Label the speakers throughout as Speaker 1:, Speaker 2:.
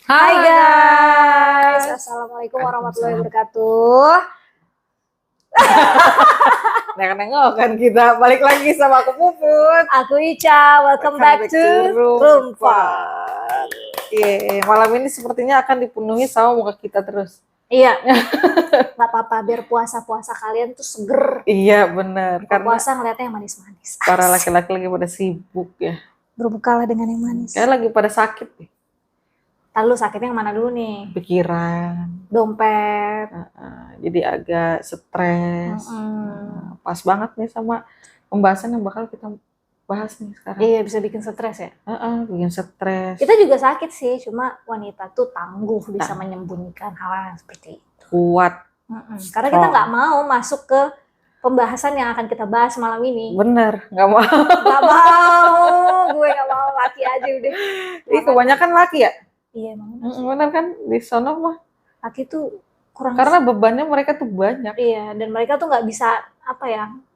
Speaker 1: Hai
Speaker 2: Halo
Speaker 1: guys,
Speaker 2: guys.
Speaker 1: Assalamualaikum warahmatullahi wabarakatuh.
Speaker 2: Nengok kan kita balik lagi sama aku Puput.
Speaker 1: Aku Ica, welcome back to Room 4.
Speaker 2: Malam ini sepertinya akan dipenuhi sama muka kita terus.
Speaker 1: Iya, gak apa-apa biar puasa-puasa kalian tuh seger.
Speaker 2: Iya benar,
Speaker 1: karena puasa ngeliatnya yang manis-manis.
Speaker 2: Para laki-laki lagi pada sibuk ya.
Speaker 1: Berbukalah dengan yang manis.
Speaker 2: Kayak lagi pada sakit nih.
Speaker 1: Lalu sakitnya yang mana dulu nih?
Speaker 2: Pikiran,
Speaker 1: dompet.
Speaker 2: Jadi agak stres. Pas banget nih sama pembahasan yang bakal kita bahas nih sekarang.
Speaker 1: Iya, bisa bikin stres ya?
Speaker 2: Bikin stres.
Speaker 1: Kita juga sakit sih, cuma wanita tuh tangguh bisa menyembunyikan hal yang seperti itu.
Speaker 2: Kuat.
Speaker 1: Karena kita nggak mau masuk ke pembahasan yang akan kita bahas malam ini.
Speaker 2: Bener, nggak mau.
Speaker 1: Nggak mau, gue nggak mau, laki aja udah.
Speaker 2: Ini kebanyakan laki ya?
Speaker 1: Iya emang.
Speaker 2: Bener kan, di sono mah.
Speaker 1: Laki tuh kurang.
Speaker 2: Karena bebannya mereka tuh banyak.
Speaker 1: Iya, dan mereka tuh nggak bisa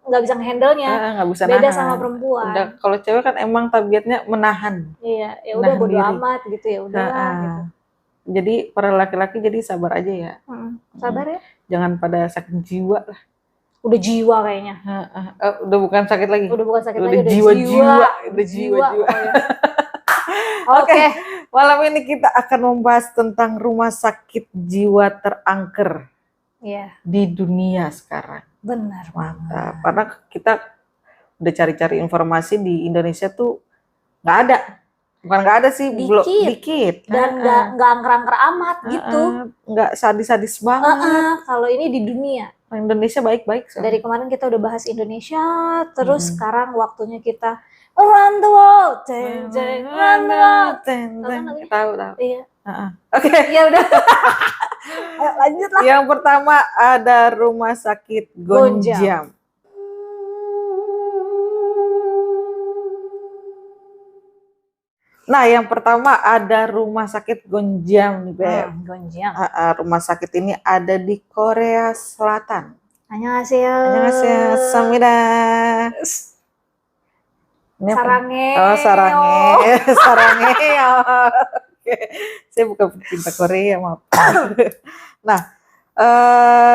Speaker 1: nggak bisa ngehandle-nya.
Speaker 2: Nggak bisa
Speaker 1: beda
Speaker 2: nahan.
Speaker 1: Sama perempuan.
Speaker 2: Udah, kalau cewek kan emang tabiatnya menahan.
Speaker 1: Iya, ya udah bodo amat gitu ya udah gitu.
Speaker 2: Jadi para laki-laki jadi sabar aja ya.
Speaker 1: Sabar ya.
Speaker 2: Jangan pada sakit jiwa lah.
Speaker 1: Udah jiwa kayaknya.
Speaker 2: Udah bukan sakit lagi.
Speaker 1: Udah bukan sakit
Speaker 2: udah
Speaker 1: lagi.
Speaker 2: Udah jiwa. Oke. Malam ini kita akan membahas tentang rumah sakit jiwa terangker.
Speaker 1: Iya.
Speaker 2: Di dunia sekarang.
Speaker 1: Benar.
Speaker 2: Mantap. Karena kita udah cari-cari informasi di Indonesia tuh nggak ada. Bukan nggak ada sih, dikit.
Speaker 1: Dan nggak angker-angker amat gitu.
Speaker 2: Nggak sadis-sadis banget.
Speaker 1: Kalau ini di dunia.
Speaker 2: Indonesia baik-baik.
Speaker 1: Dari kemarin kita udah bahas Indonesia, terus sekarang waktunya kita around the world, around the world.
Speaker 2: Tahu.
Speaker 1: Iya.
Speaker 2: Oke.
Speaker 1: Ya udah. Ayo lanjut lah.
Speaker 2: Yang pertama ada rumah sakit Gonjam. Nah, yang pertama ada rumah sakit Gonjam nih, Beb.
Speaker 1: Gonjam.
Speaker 2: Rumah sakit ini ada di Korea Selatan.
Speaker 1: Annyeonghaseyo.
Speaker 2: Annyeonghaseyo, samida.
Speaker 1: Sarange.
Speaker 2: Oh, sarange. Sarange. Oke. Saya bukan pecinta Korea, maaf. Nah,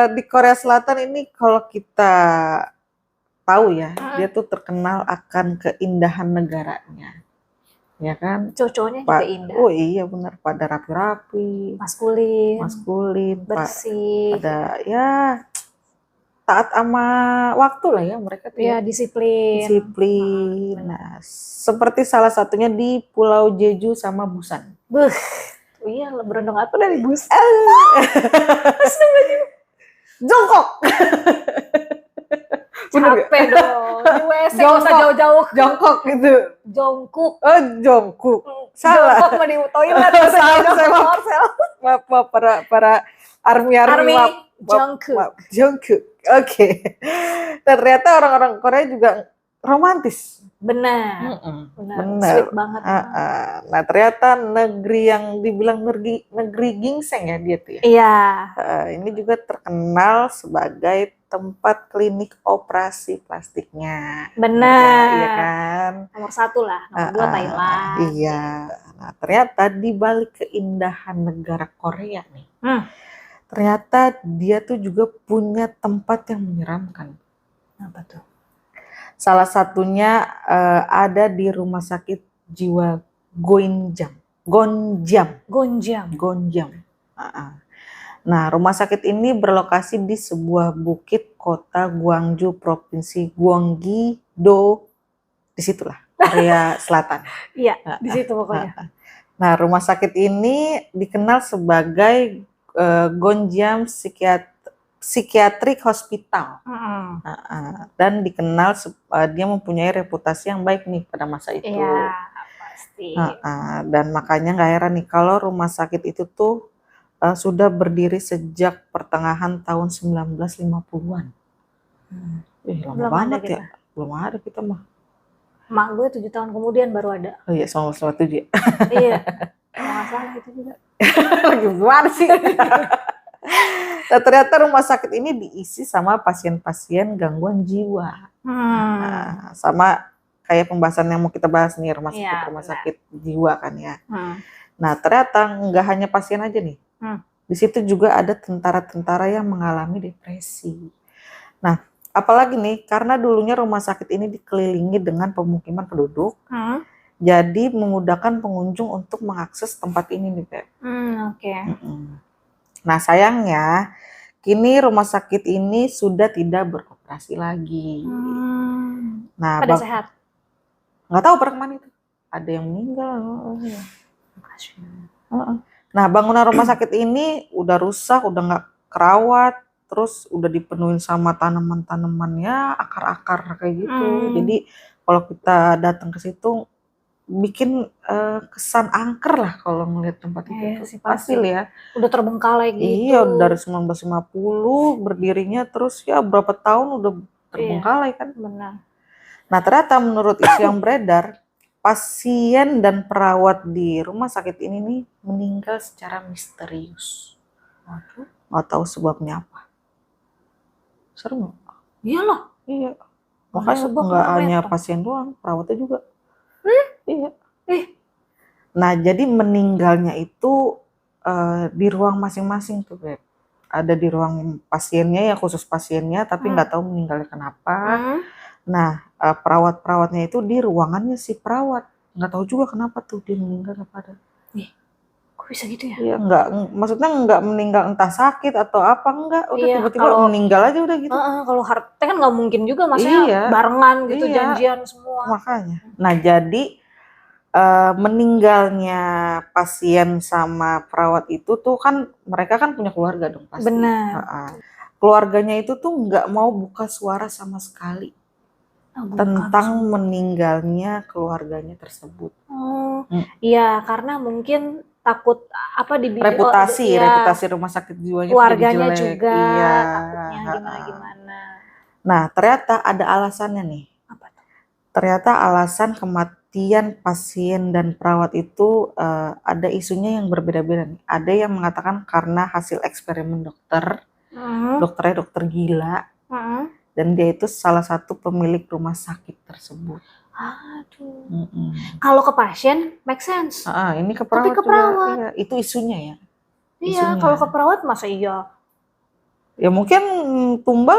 Speaker 2: di Korea Selatan ini kalau kita tahu ya, dia tuh terkenal akan keindahan negaranya. Ya kan,
Speaker 1: cowoknya juga indah.
Speaker 2: Oh iya benar, pada rapi-rapi, maskulin,
Speaker 1: bersih,
Speaker 2: pada ya taat sama waktu lah ya mereka tuh.
Speaker 1: Ya disiplin.
Speaker 2: Nah, seperti salah satunya di Pulau Jeju sama Busan.
Speaker 1: Iya, berondong apa dari Busan?
Speaker 2: Jongkok.
Speaker 1: Capek dong, di WC gak usah jauh-jauh.
Speaker 2: Jongkok gitu.
Speaker 1: Jongkuk.
Speaker 2: Oh, jongkuk. Salah.
Speaker 1: Jongkok mah di toilet.
Speaker 2: Maaf, para army. Jongkuk. Oke. Ternyata orang-orang Korea juga romantis.
Speaker 1: Benar. Sweet banget.
Speaker 2: Nah, ternyata negeri yang dibilang negeri ginseng ya dia tuh ya.
Speaker 1: Iya.
Speaker 2: Ini juga terkenal sebagai tempat klinik operasi plastiknya.
Speaker 1: Benar.
Speaker 2: Iya kan.
Speaker 1: Nomor 1 lah, nomor 2 Thailand.
Speaker 2: Iya. Nah, ternyata di balik keindahan negara Korea nih, ternyata dia tuh juga punya tempat yang menyeramkan.
Speaker 1: Apa tuh? Salah
Speaker 2: satunya ada di rumah sakit jiwa Gonjam. Nah, rumah sakit ini berlokasi di sebuah bukit kota Gwangju, Provinsi Gyeonggi-do. Disitulah, Korea Selatan.
Speaker 1: Iya, di situ pokoknya.
Speaker 2: Nah, rumah sakit ini dikenal sebagai Gonjam Psychiatric Hospital. Dan dikenal dia mempunyai reputasi yang baik nih pada masa itu.
Speaker 1: Iya, pasti.
Speaker 2: Dan makanya nggak heran nih kalau rumah sakit itu tuh sudah berdiri sejak pertengahan tahun 1950-an. Lama banget ya. Belum ada kita mah.
Speaker 1: Mak gue 7 tahun kemudian baru ada.
Speaker 2: Oh iya, 1997 ya.
Speaker 1: Iya. Nggak salah itu juga.
Speaker 2: Gimana sih? Nah, ternyata rumah sakit ini diisi sama pasien-pasien gangguan jiwa. Sama kayak pembahasan yang mau kita bahas nih, rumah sakit jiwa kan ya. Nah, ternyata nggak hanya pasien aja nih. Di situ juga ada tentara-tentara yang mengalami depresi. Nah, apalagi nih, karena dulunya rumah sakit ini dikelilingi dengan pemukiman penduduk, jadi memudahkan pengunjung untuk mengakses tempat ini nih, Beb.
Speaker 1: Oke.
Speaker 2: Nah, sayangnya kini rumah sakit ini sudah tidak beroperasi lagi. Nah,
Speaker 1: Pada sehat?
Speaker 2: nggak tahu pada kemana itu. Ada yang meninggal. Nah, bangunan rumah sakit ini udah rusak, udah nggak kerawat, terus udah dipenuhin sama tanaman-tanamannya, akar-akar kayak gitu. Jadi kalau kita datang ke situ bikin kesan angker lah kalau ngeliat tempat itu.
Speaker 1: Sih,
Speaker 2: pasti ya.
Speaker 1: Udah terbengkalai gitu.
Speaker 2: Iya, dari 1950 berdirinya, terus ya berapa tahun udah terbengkalai kan.
Speaker 1: Benar.
Speaker 2: Nah, ternyata menurut isu yang beredar, pasien dan perawat di rumah sakit ini nih meninggal secara misterius. Nggak tahu sebabnya apa. Serem nggak?
Speaker 1: Iyalah.
Speaker 2: Iya. Makanya nggak hanya pasien doang, perawatnya juga. Iya. Nah, jadi meninggalnya itu di ruang masing-masing tuh, Beb. Ada di ruang pasiennya ya, khusus pasiennya, tapi nggak tahu meninggalnya kenapa. Nah, perawat-perawatnya itu di ruangannya si perawat. Nggak tahu juga kenapa tuh dia meninggal pada.
Speaker 1: Kok bisa gitu ya?
Speaker 2: Iya, maksudnya nggak meninggal entah sakit atau apa, enggak. Udah tiba-tiba meninggal aja udah gitu.
Speaker 1: Kalau heart attack kan nggak mungkin juga, maksudnya barengan gitu, janjian semua.
Speaker 2: Makanya. Nah, jadi meninggalnya pasien sama perawat itu tuh kan mereka kan punya keluarga dong pasti.
Speaker 1: Benar.
Speaker 2: Keluarganya itu tuh nggak mau buka suara sama sekali tentang meninggalnya keluarganya tersebut.
Speaker 1: Iya, karena mungkin takut
Speaker 2: reputasi rumah sakit jiwanya
Speaker 1: keluarganya
Speaker 2: jelek.
Speaker 1: Juga
Speaker 2: iya.
Speaker 1: Takutnya gimana.
Speaker 2: Nah, ternyata ada alasannya nih.
Speaker 1: Apa tuh?
Speaker 2: Ternyata alasan kematian pasien dan perawat itu ada isunya yang berbeda-beda nih. Ada yang mengatakan karena hasil eksperimen dokter, dokternya dokter gila, dan dia itu salah satu pemilik rumah sakit tersebut.
Speaker 1: Aduh. Kalau ke pasien make sense.
Speaker 2: Ini ke perawat. Tapi ke perawat. Iya, itu isunya ya.
Speaker 1: Iya, kalau ke perawat masa iya?
Speaker 2: Ya mungkin tumbal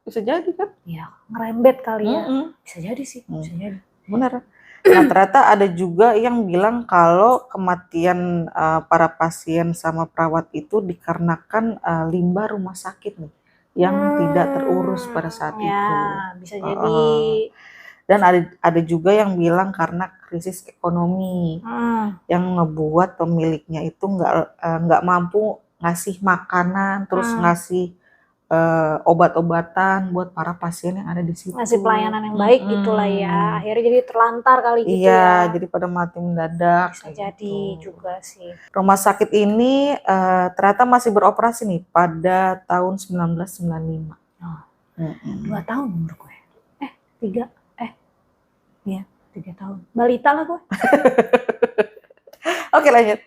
Speaker 2: bisa jadi kan?
Speaker 1: Iya, ngerembet kali ya. Bisa jadi sih, bisa jadi.
Speaker 2: Benar. Nah, ternyata ada juga yang bilang kalau kematian para pasien sama perawat itu dikarenakan limbah rumah sakit nih yang tidak terurus pada saat itu.
Speaker 1: Bisa jadi.
Speaker 2: Dan ada juga yang bilang karena krisis ekonomi yang ngebuat pemiliknya itu nggak mampu ngasih makanan, terus ngasih obat-obatan buat para pasien yang ada di situ.
Speaker 1: Ngasih pelayanan yang baik gitulah ya. Akhirnya jadi terlantar kali gitu
Speaker 2: ya.
Speaker 1: Iya,
Speaker 2: jadi pada mati mendadak.
Speaker 1: Bisa jadi juga sih.
Speaker 2: Rumah sakit ini ternyata masih beroperasi nih pada tahun 1995.
Speaker 1: 2 tahun umur gue. 3. Iya, 3 tahun. Balita lah gue.
Speaker 2: Oke, lanjut.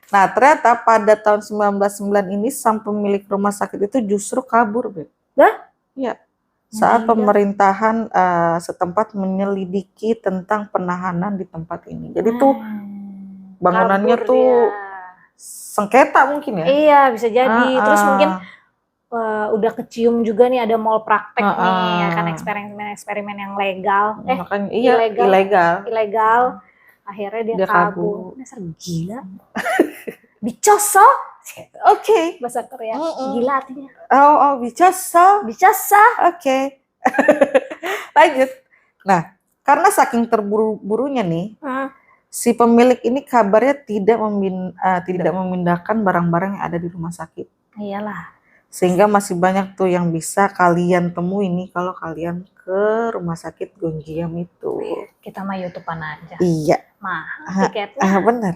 Speaker 2: Nah, ternyata pada tahun 1999 ini sang pemilik rumah sakit itu justru kabur, Beb. Iya. Saat pemerintahan setempat menyelidiki tentang penahanan di tempat ini. Jadi tuh bangunannya kabur, tuh sengketa mungkin ya.
Speaker 1: Iya, bisa jadi. Terus mungkin udah kecium juga nih ada mall praktek nih, ya kan, eksperimen yang legal.
Speaker 2: Makanya, ilegal.
Speaker 1: Akhirnya dia kabur. Dasar gila. Bicoso.
Speaker 2: Oke.
Speaker 1: Bahasa Korea. Gila artinya.
Speaker 2: Oh, bicoso. Oke. Lanjut. Nah, karena saking terburu-burunya nih, si pemilik ini kabarnya tidak memindahkan barang-barang yang ada di rumah sakit.
Speaker 1: Iyalah.
Speaker 2: Sehingga masih banyak tuh yang bisa kalian temui nih kalau kalian ke rumah sakit Gonjiam itu.
Speaker 1: Kita mah YouTubean aja.
Speaker 2: Iya.
Speaker 1: Mahal tiketnya.
Speaker 2: Benar.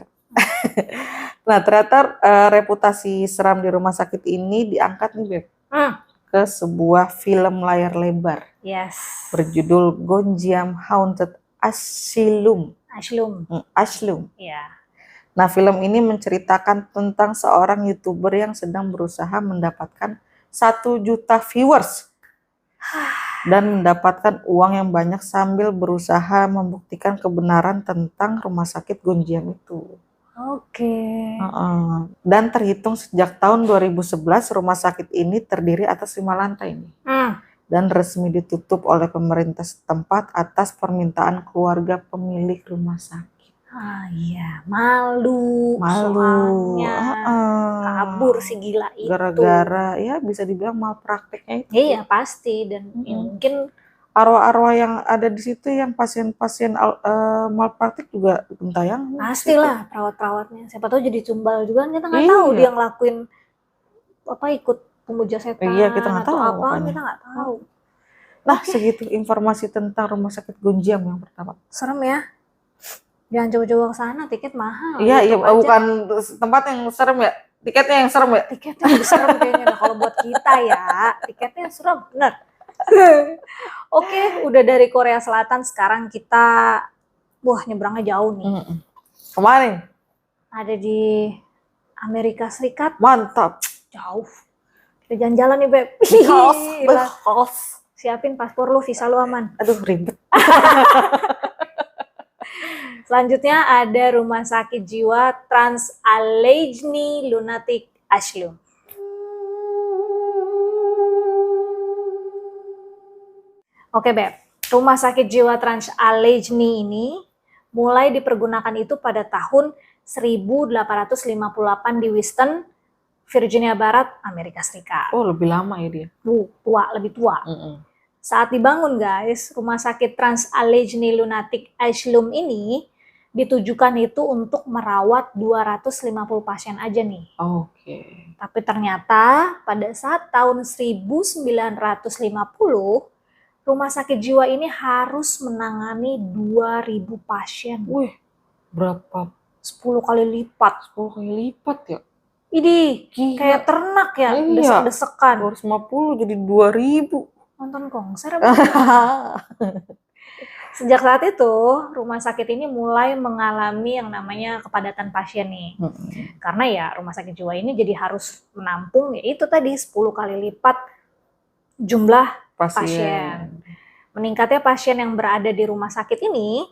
Speaker 2: Nah, ternyata reputasi seram di rumah sakit ini diangkat nih, Beb. Ke sebuah film layar lebar.
Speaker 1: Yes.
Speaker 2: Berjudul Gonjiam Haunted Asylum. Asylum.
Speaker 1: Iya.
Speaker 2: Nah, film ini menceritakan tentang seorang YouTuber yang sedang berusaha mendapatkan 1 juta viewers dan mendapatkan uang yang banyak sambil berusaha membuktikan kebenaran tentang rumah sakit Gonjiam itu.
Speaker 1: Oke.
Speaker 2: Dan terhitung sejak tahun 2011 rumah sakit ini terdiri atas 5 lantai nih. Dan resmi ditutup oleh pemerintah setempat atas permintaan keluarga pemilik rumah sakit.
Speaker 1: Ah iya, malu
Speaker 2: Malu.
Speaker 1: soalnya kabur si gila itu.
Speaker 2: Gara-gara ya bisa dibilang malprakteknya itu.
Speaker 1: Iya pasti, dan ya mungkin
Speaker 2: arwah-arwah yang ada di situ yang pasien-pasien malpraktik juga gentayangan.
Speaker 1: pastilah perawat-perawatnya. Siapa tahu jadi tumbal juga, kita nggak
Speaker 2: Iya.
Speaker 1: tahu dia ngelakuin apa, ikut pemuja setan
Speaker 2: Iya, kita nggak
Speaker 1: atau
Speaker 2: tahu,
Speaker 1: apa,
Speaker 2: makanya.
Speaker 1: kita nggak tahu.
Speaker 2: Nah, segitu informasi tentang rumah sakit Gonjiam yang pertama.
Speaker 1: Serem ya. Jangan coba-coba ke sana, tiket mahal.
Speaker 2: Iya, iya,
Speaker 1: YouTube aja.
Speaker 2: bukan tempat yang serem ya. Tiketnya yang serem ya.
Speaker 1: Tiketnya lebih serem kayaknya. Nah, kalau buat kita ya, tiketnya serem, bener. Oke, udah dari Korea Selatan, sekarang kita, wah nyebrangnya jauh nih.
Speaker 2: Kemarin.
Speaker 1: Ada di Amerika Serikat.
Speaker 2: Mantap.
Speaker 1: Jauh. Kita jalan-jalan nih, Beb.
Speaker 2: Behos.
Speaker 1: Siapin paspor lu, visa lu aman.
Speaker 2: Aduh, ribet.
Speaker 1: Selanjutnya ada Rumah Sakit Jiwa Trans-Allegheny Lunatic Asylum. Oke, Beb. Rumah Sakit Jiwa Trans-Allegheny ini mulai dipergunakan itu pada tahun 1858 di Weston, Virginia Barat, Amerika Serikat.
Speaker 2: Oh, lebih lama ya dia.
Speaker 1: Tua, lebih tua. Saat dibangun, guys, Rumah Sakit Trans-Allegheny Lunatic Asylum ini ditujukan itu untuk merawat 250 pasien aja nih.
Speaker 2: Oke.
Speaker 1: Tapi ternyata pada saat tahun 1950, Rumah Sakit Jiwa ini harus menangani 2.000 pasien.
Speaker 2: Wih, berapa?
Speaker 1: 10 kali lipat.
Speaker 2: 10 kali lipat ya?
Speaker 1: Idih,
Speaker 2: Gila.
Speaker 1: kayak ternak ya,
Speaker 2: Iya.
Speaker 1: desek-desekan.
Speaker 2: 250 jadi 2.000.
Speaker 1: Nonton konser. Sejak saat itu, rumah sakit ini mulai mengalami yang namanya kepadatan pasien nih. Karena ya rumah sakit jiwa ini jadi harus menampung ya itu tadi 10 kali lipat jumlah pasien. Meningkatnya pasien yang berada di rumah sakit ini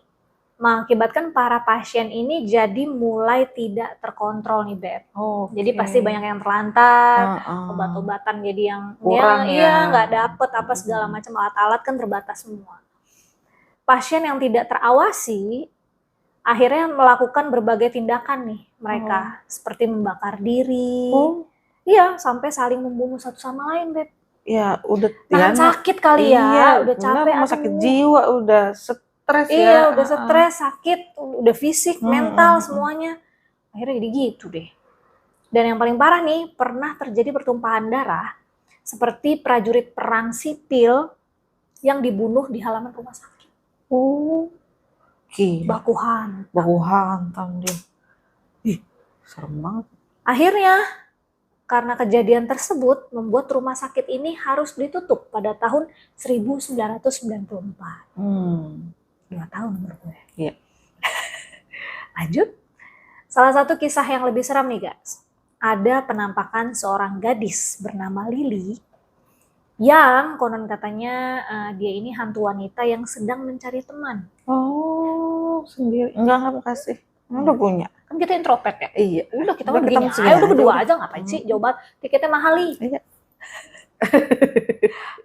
Speaker 1: mengakibatkan para pasien ini jadi mulai tidak terkontrol nih, Beb. Jadi pasti banyak yang terlantar, obat-obatan jadi yang
Speaker 2: kurang
Speaker 1: nggak dapet apa segala macam, alat-alat kan terbatas semua. Pasien yang tidak terawasi akhirnya melakukan berbagai tindakan nih mereka, seperti membakar diri, iya sampai saling membunuh satu sama lain, Beb.
Speaker 2: Ya udah
Speaker 1: sakit kali ya, udah capek,
Speaker 2: rumah sakit jiwa udah stres ya.
Speaker 1: Iya, udah stres, sakit, udah fisik, mental semuanya. Akhirnya jadi gitu deh. Dan yang paling parah nih, pernah terjadi pertumpahan darah seperti prajurit perang sipil yang dibunuh di halaman rumah sakit. Baku hantam dia. Ih, serem banget. Akhirnya, karena kejadian tersebut membuat rumah sakit ini harus ditutup pada tahun 1994. 2 tahun menurut gue.
Speaker 2: Iya.
Speaker 1: Lanjut. Salah satu kisah yang lebih seram nih, guys. Ada penampakan seorang gadis bernama Lily yang konon katanya dia ini hantu wanita yang sedang mencari teman.
Speaker 2: Sendiri. Enggak makasih. Udah punya.
Speaker 1: Kan kita introvert ya?
Speaker 2: Iya.
Speaker 1: Udah kita begini aja, udah berdua aja, ngapain sih? Jauh banget, tiketnya mahal nih.
Speaker 2: Iya.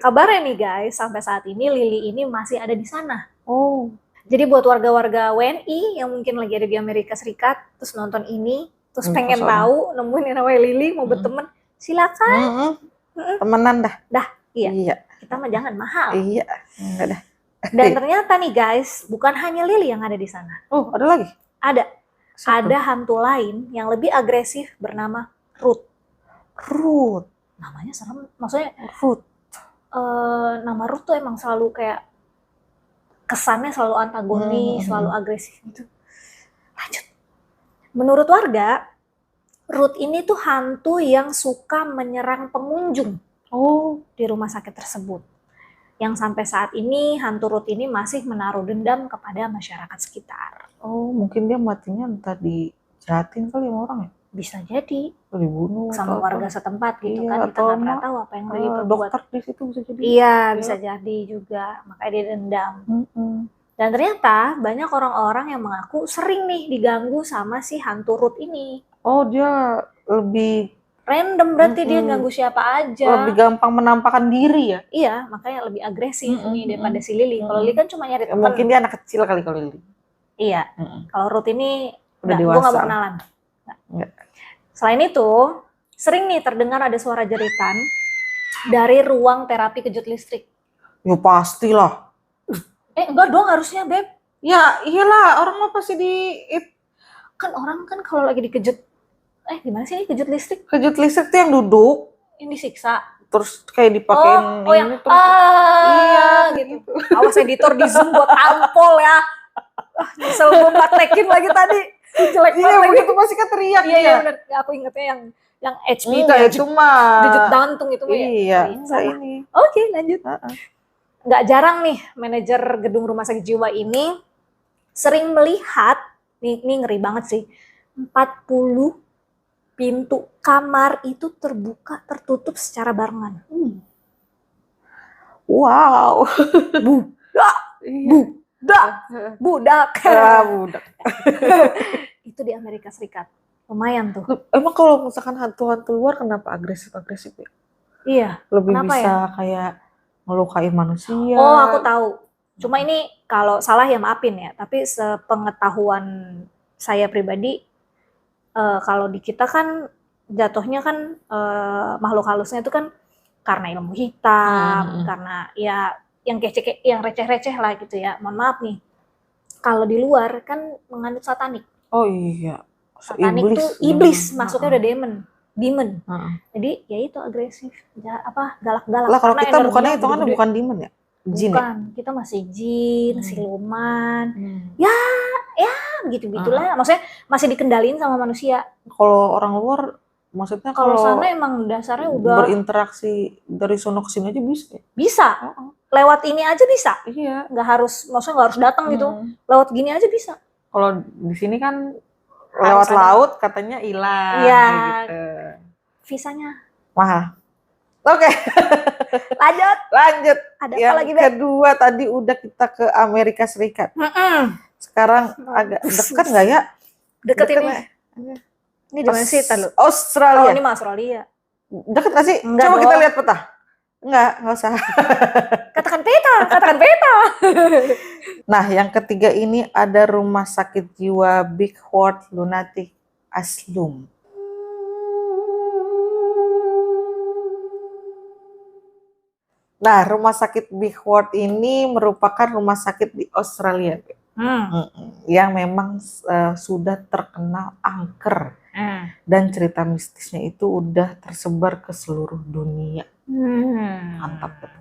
Speaker 1: Kabarnya nih guys, sampai saat ini Lily ini masih ada di sana. Jadi buat warga-warga WNI yang mungkin lagi ada di Amerika Serikat, terus nonton ini, terus pengen tahu, nemuin yang namanya Lily, mau berteman, silakan.
Speaker 2: Temenan dah.
Speaker 1: Iya. Kita mah jangan, mahal.
Speaker 2: Iya. Enggak dah.
Speaker 1: Dan ternyata nih guys, bukan hanya Lily yang ada di sana.
Speaker 2: Ada lagi?
Speaker 1: Ada. Ada hantu lain yang lebih agresif bernama Ruth. Namanya serem. Maksudnya
Speaker 2: Ruth.
Speaker 1: Nama Ruth tuh emang selalu kayak kesannya selalu antagonis, selalu agresif gitu. Lanjut. Menurut warga, Ruth ini tuh hantu yang suka menyerang pengunjung di rumah sakit tersebut. Yang sampai saat ini hantu Ruth ini masih menaruh dendam kepada masyarakat sekitar.
Speaker 2: Mungkin dia matinya entah dijahatin kali sama orang ya?
Speaker 1: Bisa jadi.
Speaker 2: Dibunuh
Speaker 1: sama warga setempat gitu kan. Kita nggak pernah tahu apa yang udah diperbuat.
Speaker 2: Dokter di situ bisa jadi.
Speaker 1: Iya, bisa jadi juga. Makanya dia dendam. Dan ternyata banyak orang-orang yang mengaku sering nih diganggu sama si hantu Ruth ini.
Speaker 2: Oh, dia lebih
Speaker 1: Random berarti dia ganggu siapa aja.
Speaker 2: lebih gampang menampakkan diri ya.
Speaker 1: Iya, makanya lebih agresif nih daripada si Lily. Kalau Lily kan cuma nyari teman.
Speaker 2: Mungkin dia anak kecil kali kalau Lily.
Speaker 1: Iya. Kalau Ruth ini
Speaker 2: udah
Speaker 1: gue
Speaker 2: dewasa.
Speaker 1: gak mau kenalan.
Speaker 2: Nggak.
Speaker 1: Selain itu, sering nih terdengar ada suara jeritan dari ruang terapi kejut listrik.
Speaker 2: Ya pastilah.
Speaker 1: Enggak dong harusnya, Beb.
Speaker 2: Ya iyalah, orang mah pasti
Speaker 1: Kan orang kan kalau lagi dikejut, gimana sih ini kejut listrik?
Speaker 2: kejut listrik tuh yang duduk,
Speaker 1: Ini disiksa.
Speaker 2: terus kayak dipakein
Speaker 1: yang
Speaker 2: tuh. Iya,
Speaker 1: gitu. Awas editor di Zoom buat tampol ya. Nyesel gue praktekin lagi tadi. Jelek banget lagi.
Speaker 2: Begitu pasti kan teriak.
Speaker 1: Iya benar. Aku ingetnya yang HP
Speaker 2: enggak itu mah
Speaker 1: denyut jantung itu mah ya.
Speaker 2: Iya, enggak ini.
Speaker 1: Oke, lanjut. Nggak jarang nih manajer gedung rumah sakit jiwa ini sering melihat, ini ngeri banget sih, 40 pintu kamar itu terbuka tertutup secara barengan.
Speaker 2: Wow.
Speaker 1: Budak.
Speaker 2: Budak.
Speaker 1: Itu di Amerika Serikat. Lumayan tuh.
Speaker 2: Emang kalau misalkan hantu-hantu luar kenapa agresif-agresif ya?
Speaker 1: Iya.
Speaker 2: Lebih
Speaker 1: kenapa
Speaker 2: bisa
Speaker 1: ya?
Speaker 2: kayak melukai manusia.
Speaker 1: Oh, aku tahu. Cuma ini kalau salah ya maafin ya. Tapi sepengetahuan saya pribadi, kalau di kita kan jatuhnya kan makhluk halusnya itu kan karena ilmu hitam, karena ya yang receh-receh lah gitu ya. Mohon maaf nih. Kalau di luar kan mengandung satanik.
Speaker 2: Oh iya.
Speaker 1: Satanik itu iblis, maksudnya udah demon. Jadi ya itu agresif, galak-galak.
Speaker 2: Lah kalau kita bukannya itu kan bukan demon ya? Jin
Speaker 1: bukan, ya? Kita masih jin, siluman. Ya gitu-gitulah. Maksudnya masih dikendaliin sama manusia.
Speaker 2: Kalau orang luar maksudnya
Speaker 1: kalau sana emang dasarnya udah
Speaker 2: berinteraksi dari sono ke sini aja bisa ya?
Speaker 1: Bisa. Lewat ini aja bisa.
Speaker 2: Iya.
Speaker 1: Maksudnya nggak harus datang gitu. Lewat gini aja bisa.
Speaker 2: Kalau di sini kan lewat laut katanya hilang.
Speaker 1: Iya.
Speaker 2: Gitu.
Speaker 1: Visanya
Speaker 2: mahal. Oke. Lanjut.
Speaker 1: Ada
Speaker 2: yang
Speaker 1: apa lagi,
Speaker 2: kedua tadi udah kita ke Amerika Serikat. Sekarang agak dekat nggak ya?
Speaker 1: Dekat ini. Ini di mana sih?
Speaker 2: Australia.
Speaker 1: Oh, ini mah Australia.
Speaker 2: Dekat nggak sih?
Speaker 1: Enggak
Speaker 2: Coba
Speaker 1: dong.
Speaker 2: kita lihat peta. Nggak usah.
Speaker 1: Katakan peta.
Speaker 2: Nah, yang ketiga ini ada rumah sakit jiwa Big Horse Lunatic Asylum. Nah, rumah sakit Big Horse ini merupakan rumah sakit di Australia. Yang memang sudah terkenal angker. Dan cerita mistisnya itu udah tersebar ke seluruh dunia. Mantap betul.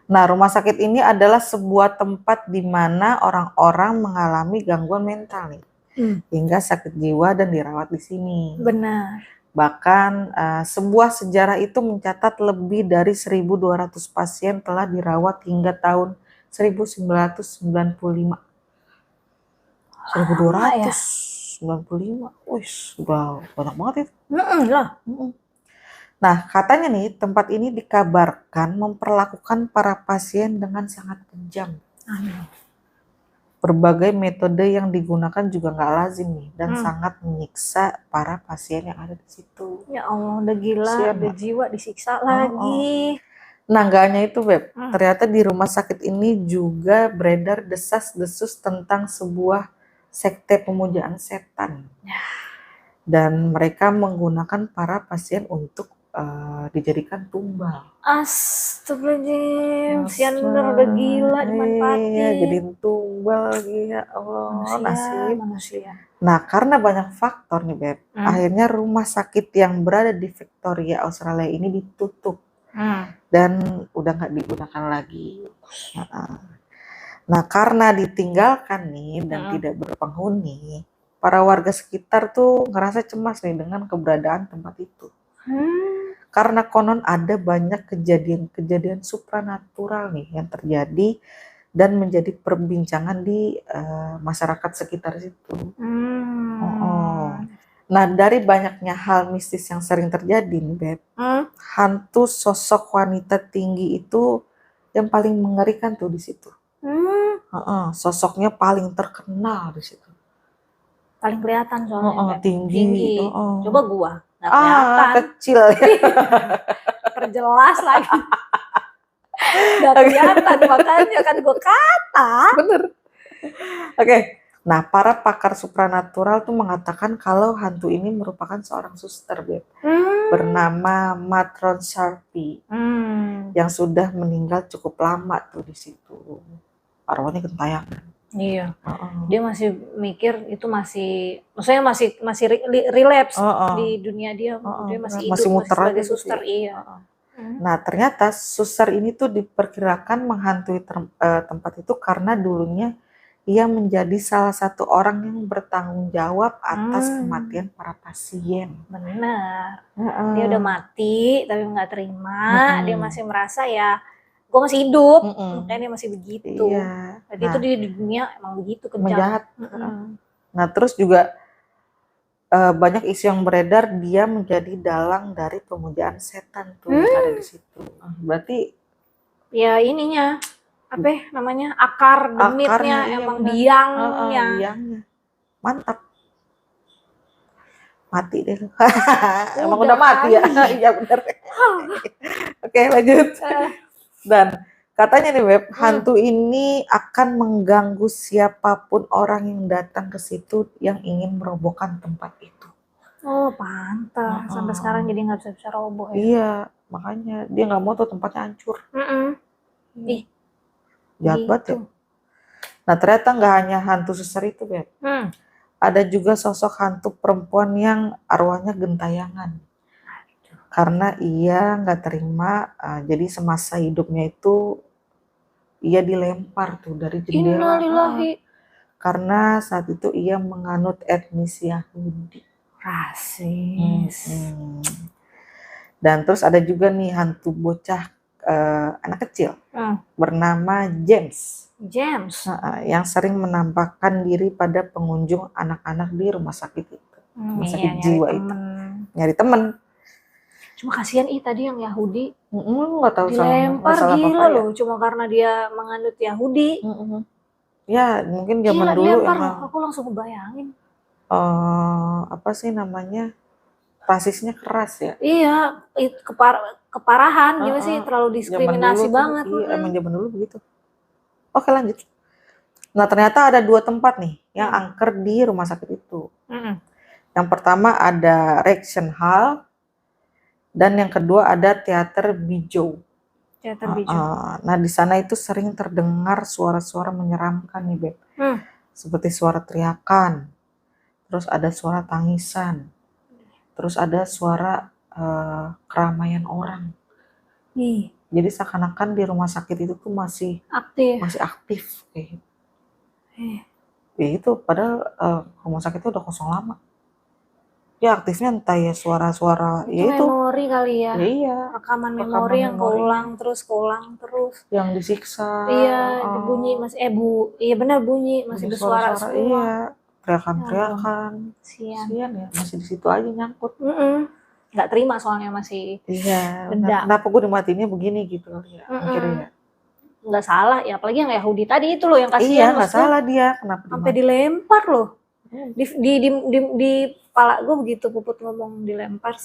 Speaker 2: Nah, rumah sakit ini adalah sebuah tempat di mana orang-orang mengalami gangguan mental nih, hingga sakit jiwa dan dirawat di sini.
Speaker 1: Benar.
Speaker 2: Bahkan sebuah sejarah itu mencatat lebih dari 1.200 pasien telah dirawat hingga tahun 1995. 1.295, wih, udah banyak banget itu. Nah, katanya nih tempat ini dikabarkan memperlakukan para pasien dengan sangat kejam. Berbagai metode yang digunakan juga nggak lazim nih dan sangat menyiksa para pasien yang ada di situ.
Speaker 1: Ya Allah, udah gila, udah jiwa disiksa lagi.
Speaker 2: Nah, nggak hanya itu, Beb. Ternyata di rumah sakit ini juga beredar desas-desus tentang sebuah sekte pemujaan setan. Dan mereka menggunakan para pasien untuk dijadikan tumbal.
Speaker 1: Astagfirullahaladzim, sian bener udah gila dimanfaatin.
Speaker 2: Iya, jadiin tumbal lagi ya Allah.
Speaker 1: Manusia.
Speaker 2: Nah, karena banyak faktor nih, Beb. Akhirnya rumah sakit yang berada di Victoria, Australia ini ditutup. Dan udah nggak digunakan lagi. Nah, karena ditinggalkan nih dan tidak berpenghuni, para warga sekitar tuh ngerasa cemas nih dengan keberadaan tempat itu. Karena konon ada banyak kejadian-kejadian supranatural nih yang terjadi dan menjadi perbincangan di masyarakat sekitar situ. Nah, dari banyaknya hal mistis yang sering terjadi nih, Beb, hantu sosok wanita tinggi itu yang paling mengerikan tuh di situ. Sosoknya paling terkenal di situ.
Speaker 1: Paling kelihatan soalnya, Beb.
Speaker 2: Tinggi.
Speaker 1: Coba gua nggak kelihatan.
Speaker 2: Kecil ya.
Speaker 1: Terjelas lagi. Nggak kelihatan, makanya kan gua kata.
Speaker 2: Bener. Oke. Nah, para pakar supranatural tuh mengatakan kalau hantu ini merupakan seorang suster, Beb, bernama Matron Sharpie, yang sudah meninggal cukup lama tuh di situ. Arwahnya gentayangan.
Speaker 1: Iya. Dia masih mikir itu maksudnya masih relapse di dunia dia. Dia masih hidup,
Speaker 2: masih muter
Speaker 1: sebagai
Speaker 2: aja
Speaker 1: suster.
Speaker 2: gitu.
Speaker 1: Iya.
Speaker 2: Nah, ternyata suster ini tuh diperkirakan menghantui tempat itu karena dulunya ia menjadi salah satu orang yang bertanggung jawab atas kematian para pasien.
Speaker 1: Benar. Dia udah mati tapi nggak terima. Dia masih merasa ya, gue masih hidup, makanya dia masih begitu.
Speaker 2: Iya.
Speaker 1: Jadi itu di dunia emang begitu kejam.
Speaker 2: Menjahat. Nah, terus juga banyak isu yang beredar dia menjadi dalang dari pemujaan setan tuh yang ada di situ. Berarti
Speaker 1: ya ininya apa namanya, akar demitnya
Speaker 2: iya,
Speaker 1: emang
Speaker 2: bener.
Speaker 1: biangnya.
Speaker 2: Biangnya mantap, mati deh. Emang udah mati ya. Iya bener. Oke, lanjut. Dan katanya nih, Beb, hantu ini akan mengganggu siapapun orang yang datang ke situ yang ingin merobohkan tempat itu.
Speaker 1: Oh, pantas. Sampai sekarang jadi nggak bisa roboh ya.
Speaker 2: Iya, makanya dia nggak mau tuh tempatnya hancur.
Speaker 1: Ih,
Speaker 2: jahat banget ya. Nah, ternyata nggak hanya hantu suster itu, Beb. Ada juga sosok hantu perempuan yang arwahnya gentayangan. Karena ia nggak terima, jadi semasa hidupnya itu ia dilempar tuh dari jendela. Karena saat itu ia menganut etnis Yahudi.
Speaker 1: Rasis.
Speaker 2: Dan terus ada juga nih hantu bocah anak kecil bernama James. Yang sering menampakkan diri pada pengunjung anak-anak di rumah sakit itu. Rumah sakit jiwa itu. Nyari temen.
Speaker 1: Cuma kasihan tadi yang Yahudi.
Speaker 2: Nggak tahu
Speaker 1: dilempar gila loh, cuma karena dia menganut Yahudi.
Speaker 2: Ya mungkin zaman dulu
Speaker 1: dilempar
Speaker 2: emang.
Speaker 1: Loh, aku langsung kebayangin.
Speaker 2: Apa sih namanya? Rasisnya keras ya.
Speaker 1: Iya, keparahan gimana sih, terlalu diskriminasi banget.
Speaker 2: Iya, emang zaman dulu begitu. Oke, lanjut. Nah, ternyata ada 2 tempat nih yang angker di rumah sakit itu. Yang pertama ada Reaction Hall dan yang kedua ada Teater Bijou. Nah, di sana itu sering terdengar suara-suara menyeramkan nih, Beb. Seperti suara teriakan, terus ada suara tangisan, terus ada suara keramaian orang. Jadi seakan-akan di rumah sakit itu tuh masih aktif kayak gitu. Ya itu padahal rumah sakit itu udah kosong lama. Ya aktifnya entah ya suara-suara
Speaker 1: itu memori kali ya.
Speaker 2: Iya.
Speaker 1: Rekaman memori yang keulang terus.
Speaker 2: Yang disiksa.
Speaker 1: Iya, bunyi masih iya benar bunyi masih bersuara semua.
Speaker 2: Iya, teriakan. Sian ya, masih di situ aja nyangkut.
Speaker 1: Nggak terima soalnya masih.
Speaker 2: Iya. Kenapa gue dimatiinnya begini gitu ya? Mikirnya.
Speaker 1: Nggak salah ya, apalagi yang Yahudi tadi itu loh yang kasihan.
Speaker 2: Iya, nggak salah dia. Kenapa
Speaker 1: sampai dilempar loh. Di kepala gue begitu Puput ngomong dilempar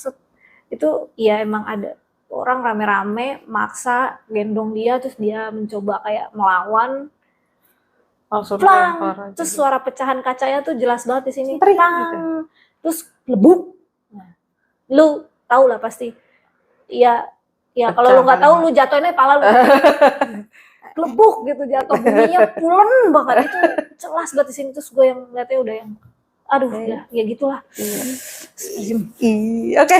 Speaker 1: itu ya emang ada orang rame-rame maksa gendong dia, terus dia mencoba kayak melawan, plang, terus suara pecahan kacanya tuh jelas banget di sini, plang, terus lebuk. Nah, lu tau lah pasti. Ya kalau lu nggak tahu lu jatuhinnya pala lu. Lebuk gitu jatuh, bunyinya pulen banget, itu jelas banget di sini. Terus gue yang ngeliatnya udah yang aduh ya gitulah.
Speaker 2: Oke.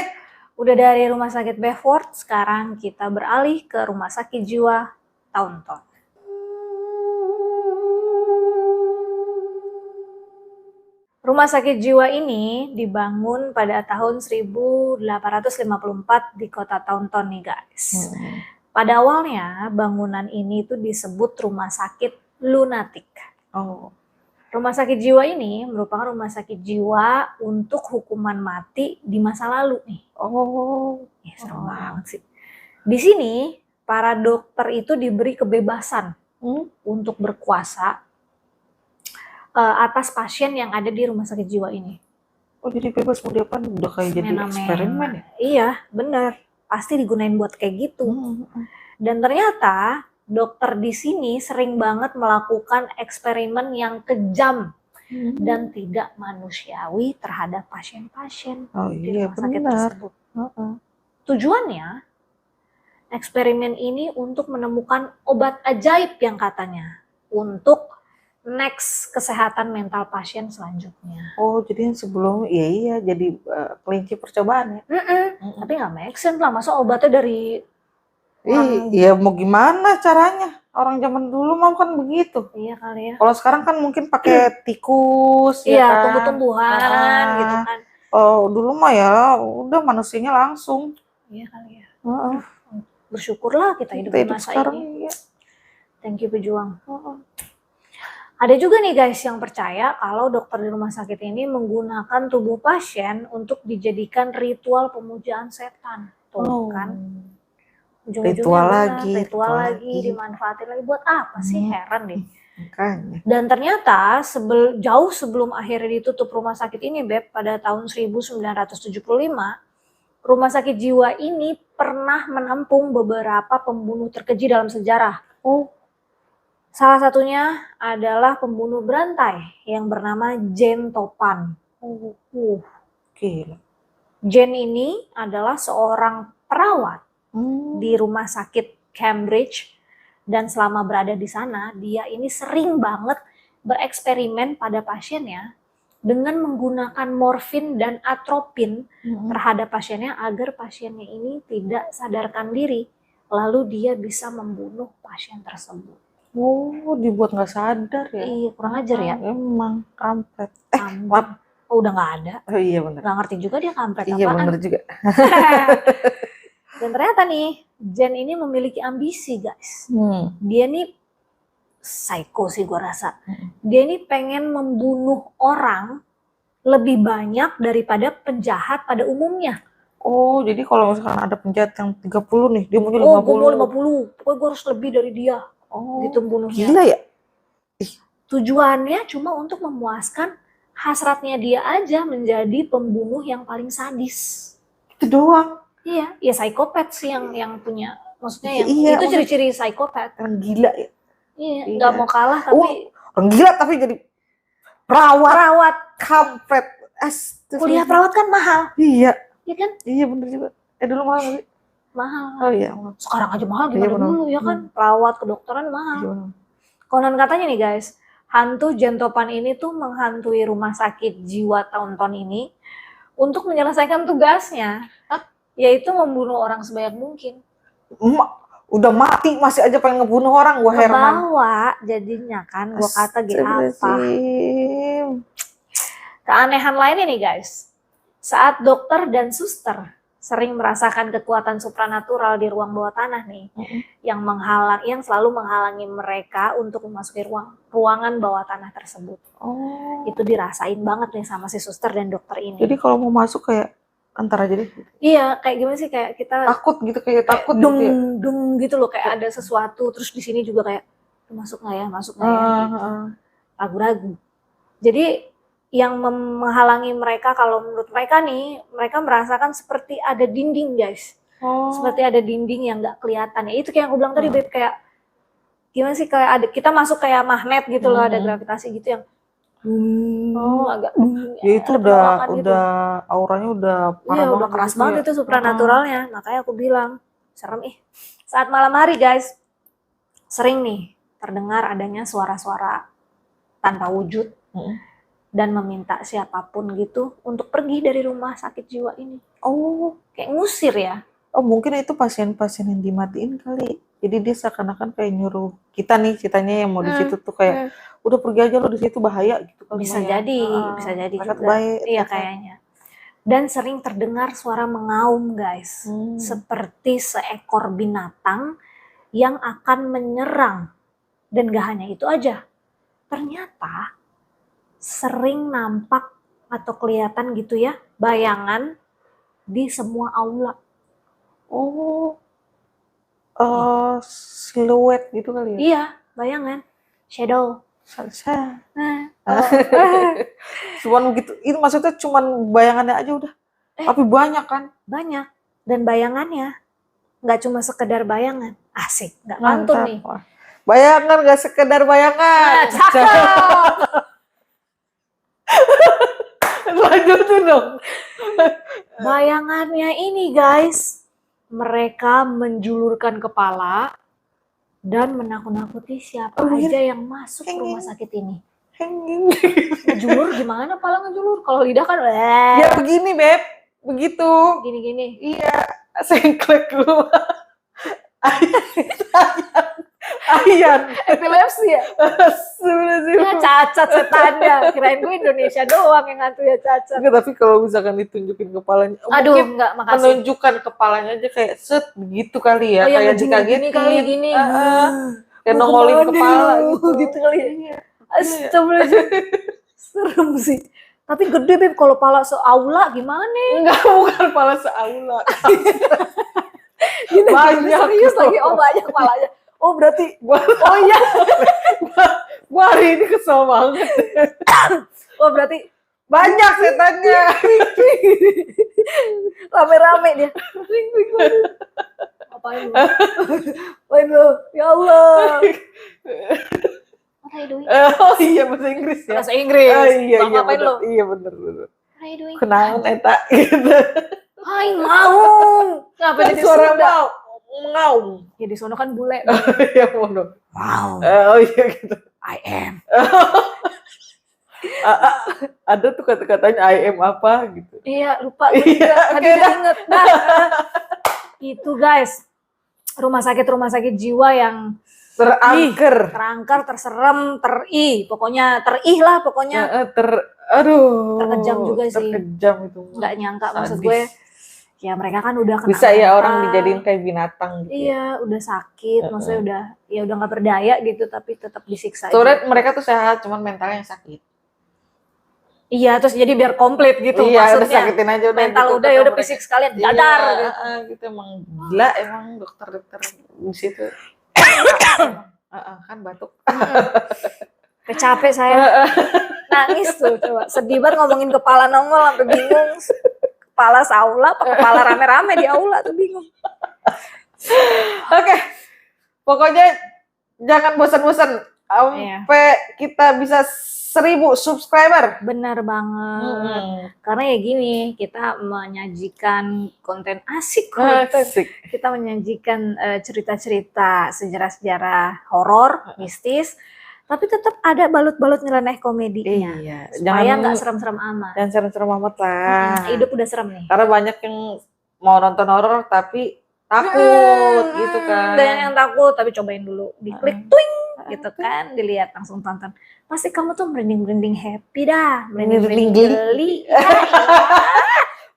Speaker 1: Udah dari rumah sakit Beaufort, sekarang kita beralih ke rumah sakit jiwa Taunton. Rumah sakit jiwa ini dibangun pada tahun 1854 di kota Taunton nih guys. Pada awalnya bangunan ini tuh disebut rumah sakit lunatik. Rumah sakit jiwa ini merupakan rumah sakit jiwa untuk hukuman mati di masa lalu nih. Ya, serem banget sih. Di sini para dokter itu diberi kebebasan untuk berkuasa atas pasien yang ada di rumah sakit jiwa ini.
Speaker 2: Oh, jadi bebas mau diapain? Udah kayak jadi eksperimen ya?
Speaker 1: Iya, benar. Pasti digunain buat kayak gitu. Dan ternyata dokter di sini sering banget melakukan eksperimen yang kejam dan tidak manusiawi terhadap pasien-pasien di rumah sakit tersebut. Tujuannya, eksperimen ini untuk menemukan obat ajaib yang katanya untuk next kesehatan mental pasien selanjutnya.
Speaker 2: Oh, jadi yang sebelum iya jadi kelinci percobaan ya.
Speaker 1: Tapi nggak make sense lah, masa obatnya dari
Speaker 2: Iya, mau gimana caranya? Orang zaman dulu mau kan begitu.
Speaker 1: Iya kali ya.
Speaker 2: Kalau sekarang kan mungkin pakai tikus,
Speaker 1: iya,
Speaker 2: ya kan?
Speaker 1: tumbuh-tumbuhan gitu kan.
Speaker 2: Oh, dulu mah ya udah manusianya langsung.
Speaker 1: Iya kali ya. Bersyukurlah kita hidup di masa ini.
Speaker 2: Iya.
Speaker 1: Thank you pejuang. Ada juga nih guys yang percaya kalau dokter di rumah sakit ini menggunakan tubuh pasien untuk dijadikan ritual pemujaan setan. Tuh kan.
Speaker 2: Ritual
Speaker 1: lagi, dimanfaatin lagi buat apa sih? Heran deh.
Speaker 2: Makanya.
Speaker 1: Dan ternyata jauh sebelum akhirnya ditutup rumah sakit ini, Beb, pada tahun 1975, rumah sakit jiwa ini pernah menampung beberapa pembunuh terkeji dalam sejarah. Salah satunya adalah pembunuh berantai yang bernama Jane Topan.
Speaker 2: Gila.
Speaker 1: Jane ini adalah seorang perawat di rumah sakit Cambridge, dan selama berada di sana dia ini sering banget bereksperimen pada pasiennya dengan menggunakan morfin dan atropin terhadap pasiennya agar pasiennya ini tidak sadarkan diri, lalu dia bisa membunuh pasien tersebut.
Speaker 2: Oh, dibuat nggak sadar ya?
Speaker 1: Iya, kurang ajar ya.
Speaker 2: Emang kampret.
Speaker 1: Maaf. Oh, udah nggak ada.
Speaker 2: Oh iya benar.
Speaker 1: Nggak ngerti juga dia kampret apaan.
Speaker 2: Iya benar juga.
Speaker 1: Dan ternyata nih, Jane ini memiliki ambisi guys. Dia nih psycho sih gue rasa. Dia ini pengen membunuh orang lebih banyak daripada penjahat pada umumnya.
Speaker 2: Oh, jadi kalau misalkan ada penjahat yang 30 nih, dia maunya 50.
Speaker 1: Oh, gue mau 50. Pokoknya gue harus lebih dari dia. Gitu membunuhnya.
Speaker 2: Gila ya?
Speaker 1: Tujuannya cuma untuk memuaskan hasratnya dia aja menjadi pembunuh yang paling sadis.
Speaker 2: Itu doang.
Speaker 1: Iya, ya psikopat sih yang punya. Maksudnya yang itu ciri-ciri psikopat.
Speaker 2: Orang gila ya.
Speaker 1: Iya, nggak mau kalah tapi
Speaker 2: orang gila tapi jadi perawat kampret.
Speaker 1: Kuliah perawat kan mahal.
Speaker 2: Iya.
Speaker 1: Iya kan?
Speaker 2: Iya bener juga. Dulu mahal nggak sih?
Speaker 1: Mahal.
Speaker 2: Oh iya.
Speaker 1: Sekarang aja mahal gimana dulu ya kan? Perawat, kedokteran mahal. Konon katanya nih guys, hantu Jane Topan ini tuh menghantui rumah sakit jiwa tahun-tahun ini untuk menyelesaikan tugasnya, yaitu membunuh orang sebanyak mungkin.
Speaker 2: Udah mati masih aja pengen ngebunuh orang, gua heran.
Speaker 1: Kebawa jadinya kan, gua kata apa. Keanehan lainnya nih guys, saat dokter dan suster sering merasakan kekuatan supranatural di ruang bawah tanah nih, yang selalu menghalangi mereka untuk memasuki ruangan bawah tanah tersebut. Itu dirasain banget nih sama si suster dan dokter ini.
Speaker 2: Jadi kalau mau masuk kayak antar aja deh.
Speaker 1: Iya, kayak gimana sih, kayak kita
Speaker 2: takut gitu, kayak takut
Speaker 1: dung gitu loh, kayak ada sesuatu, terus di sini juga kayak masuk nggak ya, gitu. Ragu-ragu. Jadi yang menghalangi mereka, kalau menurut mereka nih, mereka merasakan seperti ada dinding guys. Seperti ada dinding yang nggak kelihatan. Ya itu kayak yang aku bilang tadi, Beb, kayak gimana sih, kayak kita masuk kayak magnet gitu loh, ada gravitasi gitu yang agak
Speaker 2: ya itu udah gitu. Auranya udah parah banget.
Speaker 1: Udah keras banget itu supranaturalnya. Makanya aku bilang serem Saat malam hari guys, sering nih terdengar adanya suara-suara tanpa wujud dan meminta siapapun gitu untuk pergi dari rumah sakit jiwa ini. Kayak ngusir ya.
Speaker 2: Mungkin itu pasien-pasien yang dimatiin kali. Jadi dia seakan-akan kayak nyuruh kita nih, ceritanya yang mau di situ tuh kayak udah pergi aja lo, di situ bahaya gitu kan.
Speaker 1: Bisa jadi juga. Iya kayaknya. Dan sering terdengar suara mengaum guys, seperti seekor binatang yang akan menyerang. Dan gak hanya itu aja, ternyata sering nampak atau kelihatan gitu ya bayangan di semua aula.
Speaker 2: Siluet gitu kali ya?
Speaker 1: Iya, bayangan, shadow.
Speaker 2: Saya.
Speaker 1: Nah,
Speaker 2: Cuman begitu, itu maksudnya cuman bayangannya aja udah. Tapi banyak kan?
Speaker 1: banyak. Dan bayangannya nggak cuma sekedar bayangan. Asik, nggak pantun
Speaker 2: Mantap.
Speaker 1: nih.
Speaker 2: Bayangan gak sekedar bayangan.
Speaker 1: Nah, cakep.
Speaker 2: Lanjutin dong.
Speaker 1: Bayangannya ini guys, mereka menjulurkan kepala dan menakut-nakuti siapa aja yang masuk ke rumah sakit ini. Ngejulur gimana pala ngejulur? Kalau lidah kan
Speaker 2: Ya begini Beb, begitu.
Speaker 1: Gini-gini.
Speaker 2: Iya, sengklek dulu. Ayan.
Speaker 1: Epilepsi ya? Ya cacat setannya. Kirain gue Indonesia doang yang ngantuk ya cacat.
Speaker 2: Enggak, tapi kalau misalkan ditunjukin kepalanya,
Speaker 1: Aduh,
Speaker 2: mungkin
Speaker 1: enggak, makasih.
Speaker 2: menunjukkan kepalanya aja kayak set begitu kali ya,
Speaker 1: Oh,
Speaker 2: kayak
Speaker 1: gini kali gini.
Speaker 2: Kayak nongolin kepala
Speaker 1: gitu kali ya. Astagfirullahaladzim. Serem sih. Tapi gede Beb, kalau pala seaula gimana?
Speaker 2: Enggak, bukan kepala seaula.
Speaker 1: Gini,
Speaker 2: Banyak
Speaker 1: serius
Speaker 2: loh.
Speaker 1: lagi, oh banyak palanya. Oh berarti,
Speaker 2: Oh iya. Gua hari ini kesel banget.
Speaker 1: oh berarti
Speaker 2: Banyak setannya.
Speaker 1: rame-rame dia. Apain lu? Apain lu? Ya Allah. What are you doing?
Speaker 2: Oh iya, bahasa Inggris ya.
Speaker 1: Bahasa Inggris.
Speaker 2: Oh iya,
Speaker 1: Bang,
Speaker 2: iya
Speaker 1: ngapain
Speaker 2: bener.
Speaker 1: lu?
Speaker 2: Iya bener.
Speaker 1: What are you doing?
Speaker 2: Kenaun eta gitu.
Speaker 1: Hai mau. Ngapain di
Speaker 2: Suara
Speaker 1: Sunda?
Speaker 2: ngaum.
Speaker 1: Ya di sono kan bule.
Speaker 2: Iya bodoh.
Speaker 1: Wow.
Speaker 2: Oh iya gitu.
Speaker 1: I am.
Speaker 2: Ada tuh kata-katanya I am apa gitu.
Speaker 1: Iya, lupa.
Speaker 2: Iya,
Speaker 1: Tadi
Speaker 2: oke,
Speaker 1: inget. Nah, itu guys. Rumah sakit jiwa yang terangker, terserem, pokoknya lah pokoknya.
Speaker 2: Aduh.
Speaker 1: Terkejam juga sih.
Speaker 2: Terkejam itu.
Speaker 1: Nggak nyangka
Speaker 2: Sadis.
Speaker 1: maksud gue. Ya mereka kan udah kena
Speaker 2: bisa ya
Speaker 1: mental.
Speaker 2: orang dijadiin kayak binatang gitu.
Speaker 1: Iya, udah sakit, maksudnya udah nggak berdaya gitu, tapi tetap disiksa.
Speaker 2: Sebenarnya mereka tuh sehat, cuman mentalnya yang sakit.
Speaker 1: Iya, terus jadi biar komplit gitu.
Speaker 2: Iya,
Speaker 1: maksudnya.
Speaker 2: udah sakitin aja udah.
Speaker 1: Mental
Speaker 2: gitu,
Speaker 1: udah ya udah fisik sekalian dadar.
Speaker 2: Iya,
Speaker 1: gitu.
Speaker 2: Gitu emang gila emang dokter-dokter di situ. Kan batuk.
Speaker 1: Capek saya. Nangis tuh coba. Sedih banget ngomongin kepala nongol sampai bingung. Kepala saula apa kepala rame-rame di aula tuh bingung.
Speaker 2: Oke. Pokoknya jangan bosan-bosan sampai kita bisa 1000 subscriber.
Speaker 1: Benar banget. Karena ya gini, kita menyajikan konten asik. Kita menyajikan cerita-cerita sejarah-sejarah horor, mistis. Tapi tetap ada balut-balut nyeleneh komedinya.
Speaker 2: Iya.
Speaker 1: Supaya nggak serem-serem amat.
Speaker 2: Jangan serem-serem amat lah.
Speaker 1: Hidup udah serem nih.
Speaker 2: Karena banyak yang mau nonton horor tapi takut gitu kan.
Speaker 1: Dan yang takut tapi cobain dulu. Diklik twing gitu kan. Dilihat langsung tonton. Pasti kamu tuh merinding-merinding happy dah. Merinding-merinding geli.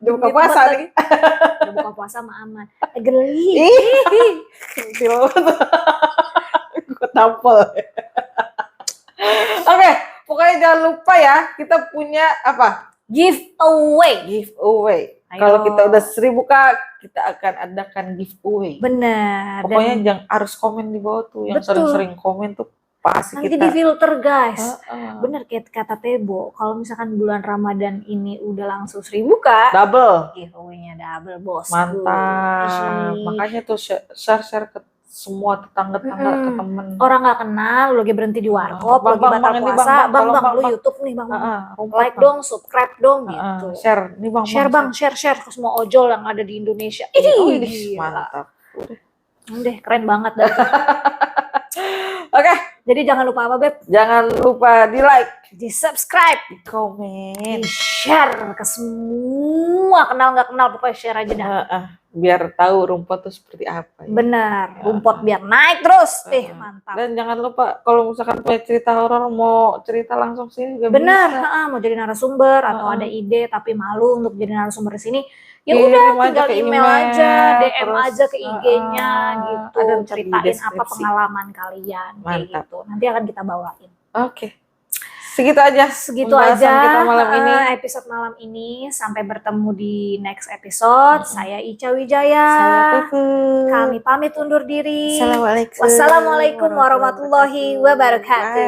Speaker 2: Udah buka puasa nih.
Speaker 1: Udah buka puasa sama aman. Geli.
Speaker 2: Gue tampol. Oke, pokoknya jangan lupa ya, kita punya apa?
Speaker 1: Giveaway.
Speaker 2: Kalau kita udah 1000 Kak, kita akan adakan giveaway.
Speaker 1: Benar.
Speaker 2: Pokoknya jangan harus komen di bawah tuh, yang sering-sering komen tuh pasti
Speaker 1: nanti
Speaker 2: kita.
Speaker 1: di filter guys. Bener kayak kata Tebo, kalau misalkan bulan Ramadan ini udah langsung 1000 Kak,
Speaker 2: double.
Speaker 1: Giveaway-nya double bos.
Speaker 2: Mantap. Makanya tuh share ke semua tetangga-tetangga ke temen.
Speaker 1: Orang nggak kenal, lagi berhenti di warkop, lagi batal puasa, bang, lu YouTube nih bang, like dong, subscribe dong gitu.
Speaker 2: Share, nih bang.
Speaker 1: Share ke semua ojol yang ada di Indonesia.
Speaker 2: Mantap.
Speaker 1: Deh, keren banget dah.
Speaker 2: Oke,
Speaker 1: jadi jangan lupa apa Beb?
Speaker 2: Jangan lupa di like,
Speaker 1: di subscribe,
Speaker 2: di komen,
Speaker 1: di share ke semua kenal nggak kenal, pokoknya share aja dah.
Speaker 2: Biar tahu rumput tuh seperti apa. Ya.
Speaker 1: Benar, rumput biar naik terus. Mantap.
Speaker 2: Dan jangan lupa kalau misalkan punya cerita horor mau cerita langsung sini juga
Speaker 1: benar,
Speaker 2: bisa.
Speaker 1: Mau jadi narasumber atau ada ide tapi malu untuk jadi narasumber di sini. Ya udah tinggal email aja, DM aja ke IG-nya gitu. Ceritain apa pengalaman kalian kayak gitu. Nanti akan kita bawain.
Speaker 2: Oke. Segitu aja
Speaker 1: kita
Speaker 2: malam ini.
Speaker 1: Episode malam ini. Sampai bertemu di next episode. Saya Ica Wijaya.
Speaker 2: Saya Tutu.
Speaker 1: Kami kami pamit undur diri.
Speaker 2: Assalamualaikum
Speaker 1: Wassalamualaikum warahmatullahi wabarakatuh.